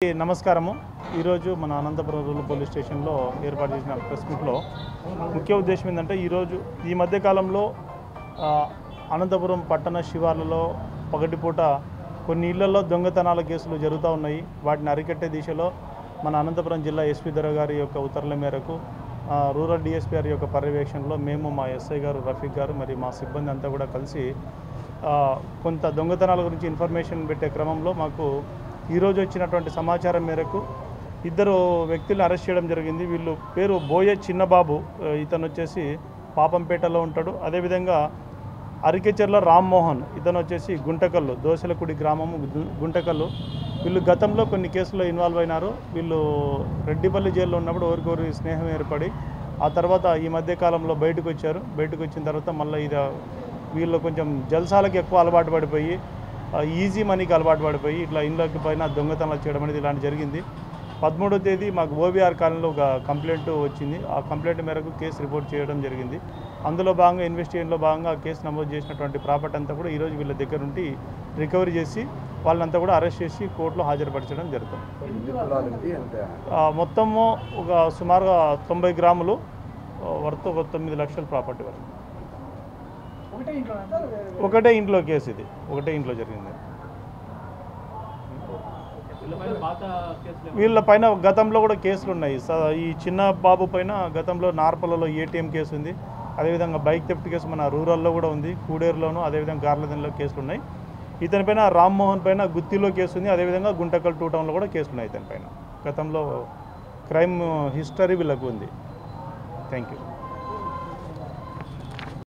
నమస్కారము ఈరోజు మన అనంతపురం రూరల్ పోలీస్ స్టేషన్లో ఏర్పాటు చేసిన ప్రెస్ మీట్లో ముఖ్య ఉద్దేశం ఏంటంటే ఈ మధ్యకాలంలో అనంతపురం పట్టణ శివార్లలో పగటిపూట కొన్ని ఇళ్లలో దొంగతనాల కేసులు జరుగుతూ ఉన్నాయి. వాటిని అరికట్టే దిశలో మన అనంతపురం జిల్లా ఎస్పీ దొర గారి యొక్క ఉత్తర్వుల మేరకు రూరల్ డిఎస్పీ గారి యొక్క పర్యవేక్షణలో మేము మా ఎస్ఐ గారు రఫీక్ గారు మరి మా సిబ్బంది అంతా కూడా కలిసి కొంత దొంగతనాల గురించి ఇన్ఫర్మేషన్ పెట్టే క్రమంలో మాకు ఈరోజు వచ్చినటువంటి సమాచారం మేరకు ఇద్దరు వ్యక్తులను అరెస్ట్ చేయడం జరిగింది. వీళ్ళు పేరు బోయ చిన్నబాబు, ఇతను వచ్చేసి పాపంపేటలో ఉంటాడు. అదేవిధంగా అరికెచెర్ల రామ్మోహన్, ఇతను వచ్చేసి గుంటకల్లు దోసలకుడి గ్రామము గుంటకల్లు. వీళ్ళు గతంలో కొన్ని కేసుల్లో ఇన్వాల్వ్ అయినారు. వీళ్ళు రెడ్డిపల్లి జైల్లో ఉన్నప్పుడు ఒకరికొకరి స్నేహం ఏర్పడి ఆ తర్వాత ఈ మధ్యకాలంలో బయటకు వచ్చారు. బయటకు వచ్చిన తర్వాత మళ్ళీ వీళ్ళు కొంచెం జల్సాలకు ఎక్కువ అలవాటు పడిపోయి ఈజీ మనీకి అలవాటు పడిపోయి ఇట్లా ఇండ్లకి పైన దొంగతనాలు చేయడం అనేది ఇలాంటి జరిగింది. 13వ తేదీ మాకు ఓబీఆర్ కాలనీలో ఒక కంప్లైంట్ వచ్చింది. ఆ కంప్లైంట్ మేరకు కేసు రిపోర్ట్ చేయడం జరిగింది. అందులో భాగంగా ఇన్వెస్టిగేషన్లో భాగంగా కేసు నమోదు చేసినటువంటి ప్రాపర్టీ అంతా కూడా ఈరోజు వీళ్ళ దగ్గర నుండి రికవరీ చేసి వాళ్ళంతా కూడా అరెస్ట్ చేసి కోర్టులో హాజరుపరచడం జరుగుతుంది. మొత్తము ఒక సుమారుగా 90 గ్రాములు వర్త్ 9 లక్షల ప్రాపర్టీ వరకు. ఒకటే ఇంట్లో కేసు, ఇది ఒకటే ఇంట్లో జరిగింది. వీళ్ళ పైన గతంలో కూడా కేసులు ఉన్నాయి. ఈ చిన్న బాబు పైన గతంలో నార్పలలో ఏటీఎం కేసు ఉంది. అదేవిధంగా బైక్ థెఫ్ట్ కేసు మన రూరల్లో కూడా ఉంది, కూడేరులోను, అదేవిధంగా గార్లదన్లో కేసులు ఉన్నాయి. ఇతని పైన రామ్మోహన్ పైన గుత్తిలో కేసు ఉంది. అదేవిధంగా గుంటకల్ 2 టౌన్లో కూడా కేసులు ఉన్నాయి. ఇతని పైన గతంలో క్రైమ్ హిస్టరీ వీళ్ళకు ఉంది. Thank you.